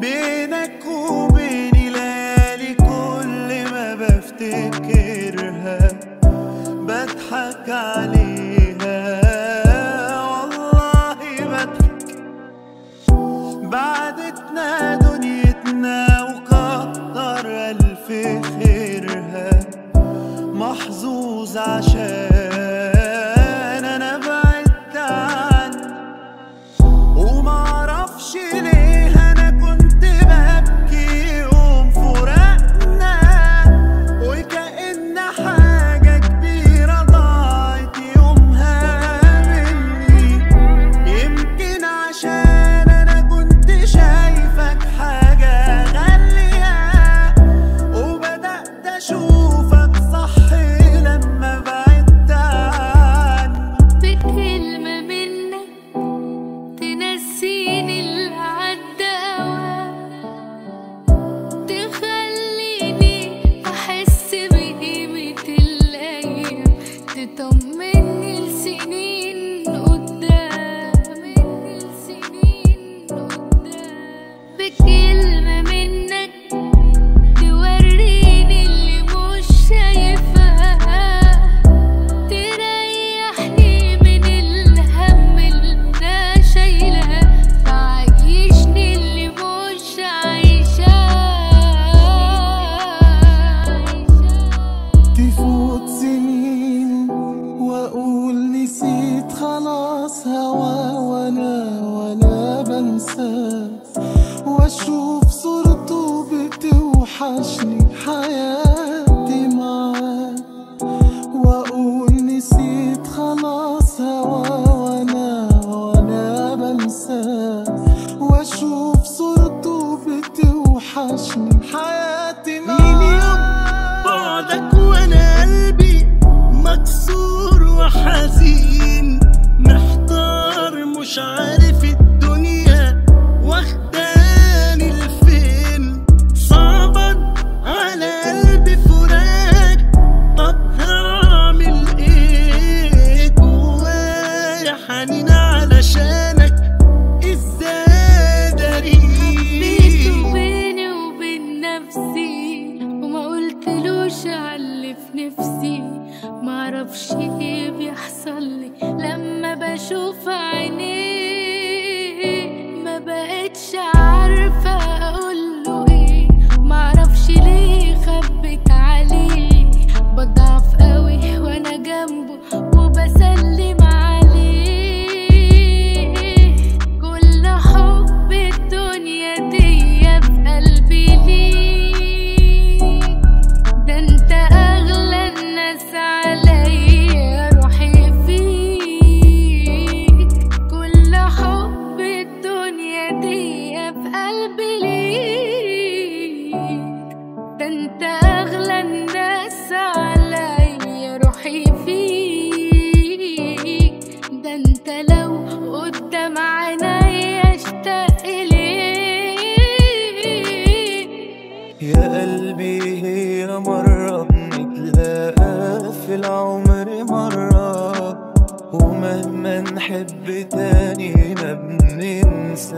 بينك وبيني ليالي كل ما بفتكرها بضحك عليها، والله بضحك. بعدتنا دنيتنا وكتر ألف خيرها، محظوظ عشان أنا بعدت عنك. ومعرفش ليه أنا كنت ببكي يوم فراقنا، وكأن حاجة كبيرة ضاعت يومها مني. يمكن عشان أنا كنت شايفك حاجة غالية، وبدأت أشوفك صح لما بعدت عني. بكلمة منك تنسيني اللي عدى، تخليني أحس بقيمة الأيام، تطمني لسنين قدام، بكلمة منك توريني اللي مش شايفها، تريحني من الهم اللي أنا شايلها، تعيشني اللي مش عايشاه. تفوت سنين واقول نسيت خلاص هوا، وانا بنساه، واشوف صورته بتوحشني حياتي معاه. واقول نسيت خلاص هوا، وانا بنساه، واشوف صورته بتوحشني حياتي معاه. بعدك وانا قلبي مكسور وحزين، محتار مش عارف الدنيا واخداني لفين. صعبا على قلبي فراق، طب هعمل ايه؟ جوايا حنين علشانك، ازاي حبيته داري؟ بيني وبين نفسي، وما قلتلوش عاللي في نفسي. معرفش ايه بيحصل لي لما بشوف عينيه، ما بقتش عارفة اقوله ايه. معرفش ليه خبيت عليه، بضعف قوي وانا جنبه وبسلم عليه. كل حب الدنيا دي في قلبي ليك، ده انت اغلى الناس عليا، روحي فيك. كل حب الدنيا دي في قلبي ليك، ده انت اغلى الناس عليا، روحي فيك. ده انت لو قدام عينيا اشتاق اليك. يا قلبي هي مرة بنتلاقى في العمر مرة، ومهما نحب تاني ما بننساش.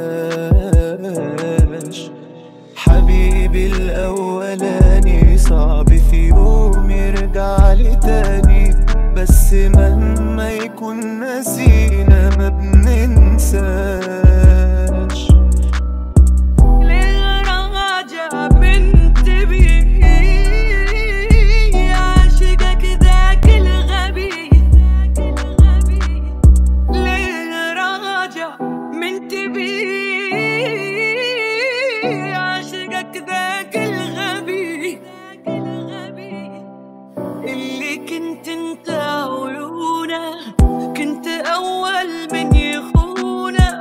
حبيبي الأولاني صعب في يوم يرجع لي تاني، بس مهما يكون نسينا ما بننساش. ليه راجع منتبه عاشقك ذاك الغبي؟ ليه راجع منتبه عاشقك ذاك الغبي؟ اللي كنت انت عيونه، كنت اول من يخونه،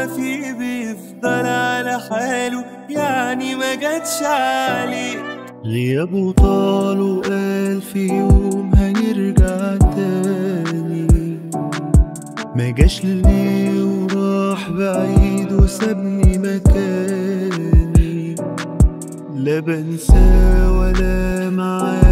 فيه بيفضل على حاله، يعني ما جاتش عليه. غيابه طال وقال في يوم هيرجع تاني، ما جاش ليه وراح بعيد وسابني مكاني. لا بنساه ولا معاه